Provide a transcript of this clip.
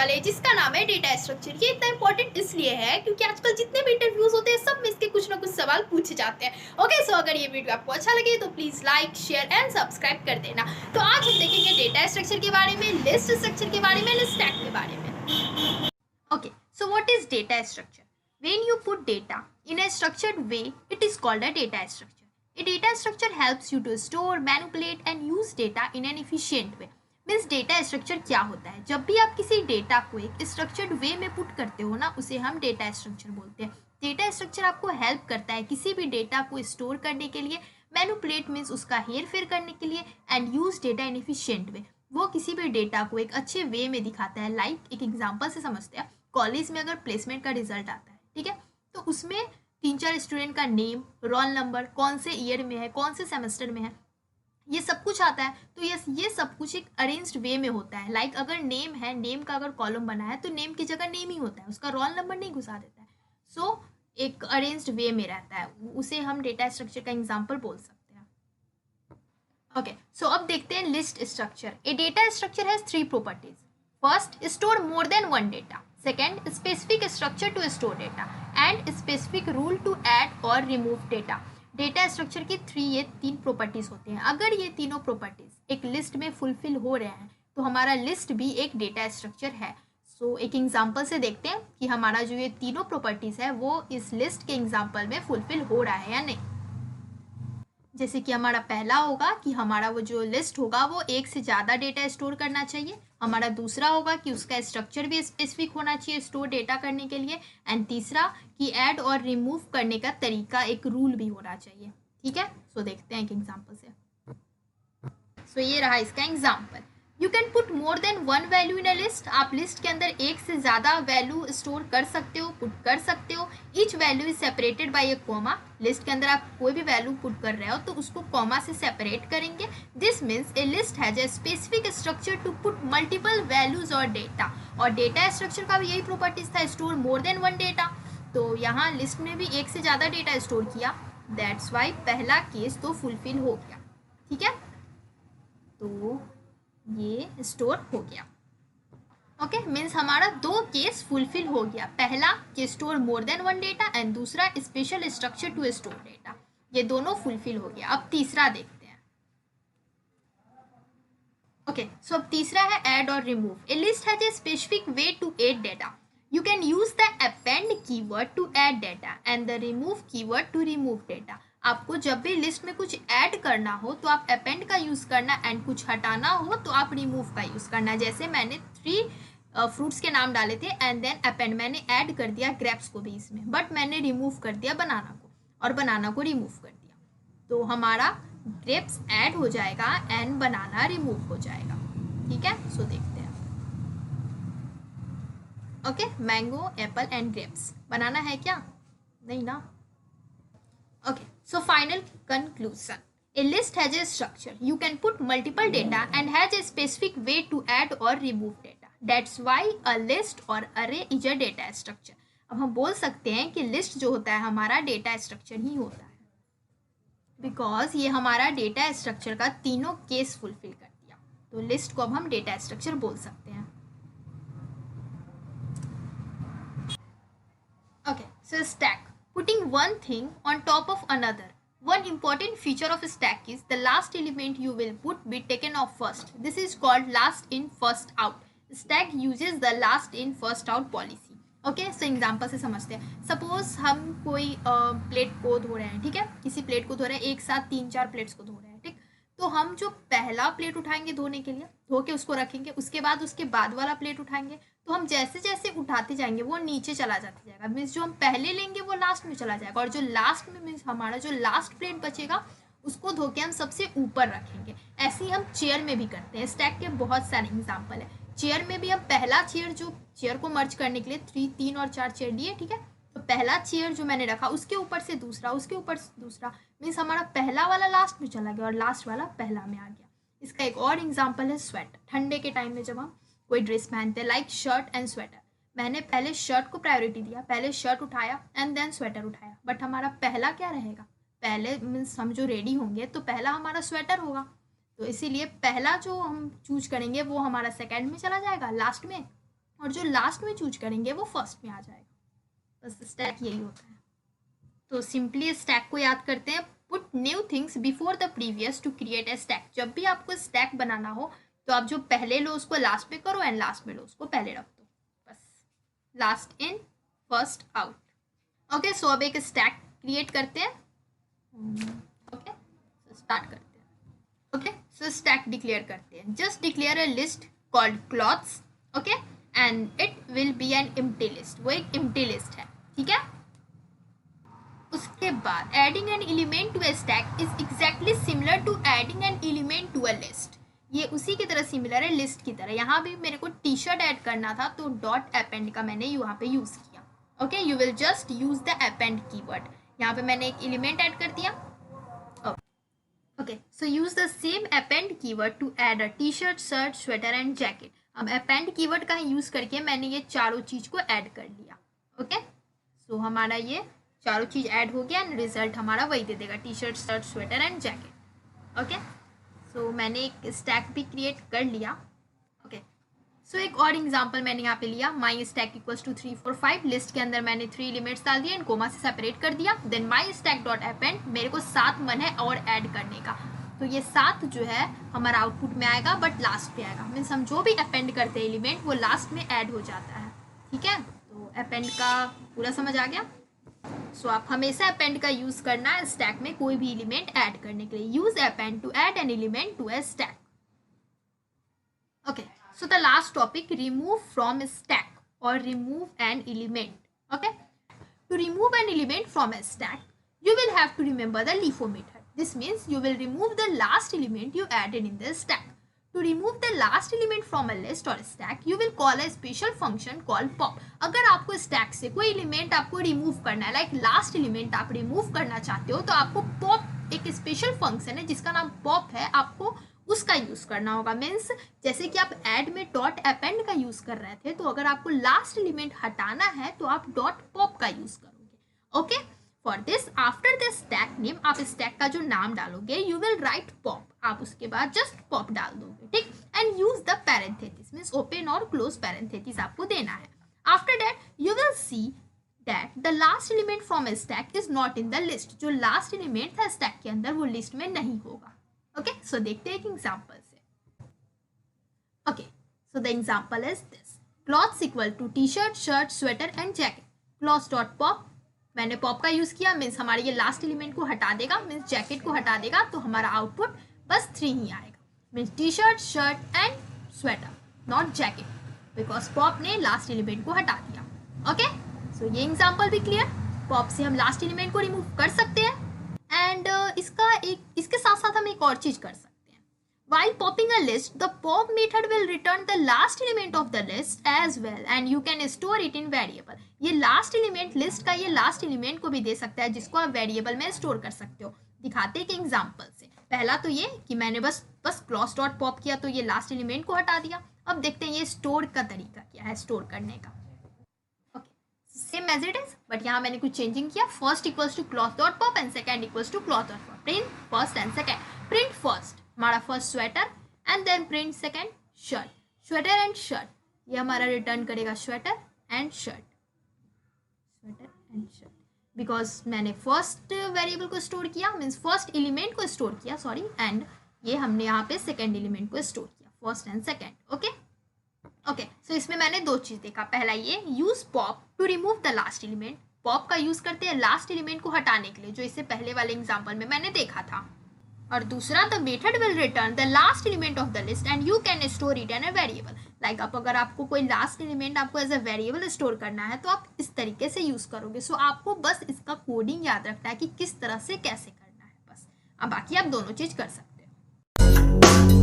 वाले हैं जिसका नाम है डेटा स्ट्रक्चर। ये इतना इंपॉर्टेंट इसलिए है क्योंकि आजकल जितने भी इंटरव्यूज होते हैं सब में इसके कुछ ना कुछ सवाल पूछे जाते हैं। ओके, सो अगर ये वीडियो आपको अच्छा लगे तो please like, share and subscribe कर देना। तो आज हम देखेंगे डेटा स्ट्रक्चर के बारे में, लिस्ट स्ट्रक्चर के बारे में, स्टैक के बारे में। Okay, so what is data structure? When you put data in a structured way, it is called a data structure. A data structure helps you to store, manipulate and use data in an efficient way. Means data structure क्या होता है? जब भी आप किसी data को एक structured way में पुट करते हो ना, उसे हम डेटा स्ट्रक्चर बोलते हैं। डेटा स्ट्रक्चर आपको हेल्प करता है किसी भी डेटा को स्टोर करने के लिए, मैनिपुलेट मीन्स उसका हेर फेर करने के लिए, and use data in efficient way. वो किसी भी डेटा को एक अच्छे वे में दिखाता है। लाइक एक एग्जाम्पल से समझते हैं, कॉलेज में अगर प्लेसमेंट का रिजल्ट आता है, ठीक है, तो उसमें 3-4 स्टूडेंट का नेम, रोल नंबर, कौन से ईयर में है, कौन से सेमेस्टर में है, ये सब कुछ आता है। तो ये सब कुछ एक अरेंज्ड वे में होता है। लाइक अगर नेम है, नेम का अगर कॉलम बना है तो नेम की जगह नेम ही होता है, उसका रोल नंबर नहीं घुसा देता है। सो एक अरेंज्ड वे में रहता है, उसे हम डेटा स्ट्रक्चर का एग्जाम्पल बोल सकते हैं। ओके, सो अब देखते हैं list structure. A data structure has 3 properties. First, store more than 1 data. Second, specific structure to store data and specific rule to add or remove data. Data structure की ये 3 properties होते हैं। अगर ये तीनों प्रॉपर्टीज एक लिस्ट में fulfil हो रहे हैं तो हमारा लिस्ट भी एक डेटा स्ट्रक्चर है। सो एक एग्जांपल से देखते हैं कि हमारा जो ये तीनों प्रॉपर्टीज है वो इस लिस्ट के एग्जांपल में फुलफिल हो रहा है या नहीं। जैसे कि हमारा पहला होगा कि हमारा वो जो लिस्ट होगा वो एक से ज़्यादा डेटा स्टोर करना चाहिए। हमारा दूसरा होगा कि उसका स्ट्रक्चर भी स्पेसिफिक होना चाहिए स्टोर डेटा करने के लिए। एंड तीसरा कि ऐड और रिमूव करने का तरीका, एक रूल भी होना चाहिए। ठीक है, सो देखते हैं एक एग्जांपल से। सो ये रहा इसका example. You can put more than 1 value in a list. आप लिस्ट के अंदर एक से ज़्यादा वैल्यू स्टोर कर सकते हो, पुट कर सकते हो। Each value is separated by A comma. List के अंदर आप कोई भी वैल्यू पुट कर रहे हो तो उसको कॉमा से सेपरेट करेंगे। This means a list has a specific structure to put multiple values और डेटा। और डेटा स्ट्रक्चर का भी यही प्रॉपर्टीज था, स्टोर मोर देन 1 डेटा। तो यहाँ लिस्ट में भी एक से ज़्यादा डेटा स्टोर किया, दैट्स वाई पहला केस तो फुलफिल हो गया। ठीक है, तो ये स्टोर हो गया। ओके, मीन्स हमारा 2 केस फुलफिल हो गया। पहला कि store more than 1 data and दूसरा special structure to store data, ये दोनों फुलफिल हो गया। अब तीसरा देखते हैं। ओके, सो अब तीसरा है ऐड और remove. A list has a specific way to add data. You can use the append keyword to add data and the remove keyword to remove data. आपको जब भी लिस्ट में कुछ ऐड करना हो तो आप अपेंड का यूज़ करना, एंड कुछ हटाना हो तो आप रिमूव का यूज़ करना। जैसे मैंने 3 फ्रूट्स के नाम डाले थे एंड देन अपेंड, मैंने ऐड कर दिया ग्रेप्स को भी इसमें, बट मैंने रिमूव कर दिया बनाना को, और बनाना को रिमूव कर दिया, तो हमारा ग्रेप्स ऐड हो जाएगा एंड बनाना रिमूव हो जाएगा। ठीक है, सो देखते हैं। Okay, mango, apple and grapes. Banana है क्या? नहीं ना। Okay, so final conclusion. A list has a structure. You can put multiple data and has a specific way to add or remove data. That's why a list or array is a data structure. अब हम बोल सकते हैं कि list जो होता है हमारा डेटा स्ट्रक्चर ही होता है, बिकॉज ये हमारा डेटा स्ट्रक्चर का तीनों केस फुलफिल कर दिया। तो लिस्ट को अब हम डेटा स्ट्रक्चर बोल सकते हैं। Okay, so stack, putting one thing on top of another. One important feature of a stack is the last element you will put be taken off first. This is called last in first out. Stack uses the last in first out policy. Okay, so example से समझते हैं। Suppose हम कोई plate को धो रहे हैं, ठीक है, किसी प्लेट को धो रहे हैं, एक साथ 3-4 प्लेट्स को धो रहे हैं, ठीक। तो हम जो पहला प्लेट उठाएंगे धोने के लिए, धो के उसको रखेंगे, उसके बाद वाला प्लेट उठाएंगे, तो हम जैसे जैसे उठाते जाएंगे वो नीचे चला जाता जाएगा। मीन्स जो हम पहले लेंगे वो लास्ट में चला जाएगा, और जो लास्ट में मीन्स हमारा जो लास्ट प्लेट बचेगा उसको धो के हम सबसे ऊपर रखेंगे। ऐसे ही हम चेयर में भी करते हैं। स्टैक के बहुत सारे एग्जाम्पल है। चेयर में भी हम पहला चेयर, जो चेयर को मर्ज करने के लिए 3 और 4 चेयर लिए, ठीक है, तो पहला चेयर जो मैंने रखा उसके ऊपर से दूसरा, उसके ऊपर से दूसरा, मीन्स हमारा पहला वाला लास्ट में चला गया और लास्ट वाला पहला में आ गया। इसका एक और एग्जाम्पल है स्वेटर। ठंडे के टाइम में जब हम कोई ड्रेस पहनते हैं, लाइक शर्ट एंड स्वेटर, मैंने पहले शर्ट को प्रायोरिटी दिया, पहले शर्ट उठाया एंड देन स्वेटर उठाया, बट हमारा पहला क्या रहेगा? पहले मीन्स हम जो रेडी होंगे तो पहला हमारा स्वेटर होगा, तो इसीलिए पहला जो हम चूज करेंगे वो हमारा सेकंड में चला जाएगा, लास्ट में, और जो लास्ट में चूज करेंगे वो फर्स्ट में आ जाएगा। बस स्टैक यही होता है। तो सिंपली स्टैक को याद करते हैं, put new things before the previous to create a stack. जब भी आपको स्टैक बनाना हो तो आप जो पहले लो उसको लास्ट में करो एंड लास्ट में लो उसको पहले रख दो, बस last in first out. Okay, so अब एक स्टैक क्रिएट करते हैं। ओके, सो स्टार्ट करते हैं। ओके, सो स्टैक डिक्लेयर करते हैं। Just declare a list called clothes, okay, and it will be an empty list. वो एक एम्प्टी लिस्ट है, ठीक है। उसके बाद adding an element to a stack is exactly similar to adding an element to a list. ये उसी की तरह सिमिलर है लिस्ट की तरह। यहाँ भी मेरे को टी शर्ट ऐड करना था तो डॉट अपेंड का मैंने यहाँ पे यूज़ किया। Okay, you will just use the append keyword. यहाँ पे मैंने एक एलिमेंट ऐड कर दिया। Okay, so use the same append keyword to add a T shirt, shirt, sweater and jacket. अब अपेंड कीवर्ड का यूज़ करके मैंने ये चारों चीज़ को ऐड कर लिया। ओके, सो हमारा ये चारों चीज़ ऐड हो गया एंड रिजल्ट हमारा वही दे देगा, T shirt, shirt, sweater and jacket. Okay, so मैंने एक स्टैक भी क्रिएट कर लिया। ओके, सो एक और एग्जांपल मैंने यहाँ पे लिया, माई स्टैक इक्वल्स टू 3 4 5। लिस्ट के अंदर मैंने 3 एलिमेंट्स डाल दिए एंड कोमा से सेपरेट कर दिया। देन माई स्टैक डॉट अपेंड, मेरे को 7 मन है और ऐड करने का, तो ये 7 जो है हमारा आउटपुट में आएगा बट लास्ट पे आएगा। मीन्स हम जो भी अपेंड करते हैं एलिमेंट वो लास्ट में ऐड हो जाता है, ठीक है। तो अपेंड का पूरा समझ आ गया। सो आप हमेशा अपेंड का यूज करना है स्टैक में कोई भी एलिमेंट ऐड करने के लिए। Use append to add an element to a stack. Okay, so the last topic, remove from stack और remove an element. Okay, to remove an element from a stack you will have to remember the LIFO method. This means you will remove the last element you added in the stack. To remove the last element from a list or stack, you will call a special function called pop. अगर आपको stack से कोई element आपको remove करना है, like last element आप remove करना चाहते हो, तो आपको pop एक special function है जिसका नाम pop है, आपको उसका यूज करना होगा। मीन्स जैसे कि आप ऐड में डॉट अपेंड का यूज कर रहे थे, तो अगर आपको लास्ट एलिमेंट हटाना है तो आप डॉट पॉप का यूज करोगे। Okay, for this after the stack name, आप स्टैक का जो नाम डालोगे यू विल राइट पॉप, आप उसके बाद जस्ट पॉप डाल दोगे, ठीक। And use the parenthesis, means open और क्लोज पैरेंथेसिस आपको देना है। After that you will see that the last element from a stack is not in the list. जो लास्ट एलिमेंट था स्टैक के अंदर वो लिस्ट में नहीं होगा। ओके, सो देखते हैं एक एग्जाम्पल से। Okay, so the example is this, clothes equal to T shirt, shirt, sweater and jacket. Clothes dot pop, मैंने पॉप का यूज किया, मीन्स हमारे ये लास्ट एलिमेंट को हटा देगा, मीन्स जैकेट को हटा देगा, तो हमारा आउटपुट बस 3 ही आएगा, means T shirt, shirt and sweater, not jacket, because pop ने लास्ट एलिमेंट को हटा दिया। ओके, सो ये एग्जाम्पल भी क्लियर। पॉप से हम लास्ट एलिमेंट को रिमूव कर सकते हैं एंड इसके साथ साथ हम एक और चीज कर सकते हैं। While popping a list, the pop method will return the last element of the list as well, and you can store it in variable. ये last element list का ये last element को भी दे सकता है जिसको आप variable में store कर सकते हो। दिखाते हैं कि एग्जाम्पल से। पहला तो ये कि मैंने बस clause dot pop किया तो ये last element को हटा दिया। अब देखते हैं ये store का तरीका क्या है store करने का। Okay, same as it is, but यहाँ मैंने कुछ चेंजिंग किया। First equals to clause dot pop and second equals to clause dot pop. Print first and second. Print first हमारा first sweater and then print second shirt. Sweater and shirt, ये हमारा return करेगा sweater and shirt, sweater and shirt, because मैंने first variable को store किया, means first element को store किया, sorry, and ये हमने यहाँ पे सेकेंड एलिमेंट को स्टोर किया, first and second. Okay okay, so इसमें मैंने 2 चीज़ देखा। पहला ये use pop to remove the last element, pop का यूज करते हैं लास्ट एलिमेंट को हटाने के लिए, जो इससे पहले वाले एग्जाम्पल में मैंने देखा था। और दूसरा, the method will return the last element of the list and you can store it in a variable. Like आप अगर आपको कोई लास्ट एलिमेंट आपको एज अ वेरिएबल स्टोर करना है तो आप इस तरीके से यूज करोगे। सो आपको बस इसका कोडिंग याद रखना है कि किस तरह से कैसे करना है, बस। अब बाकी आप दोनों चीज कर सकते हो।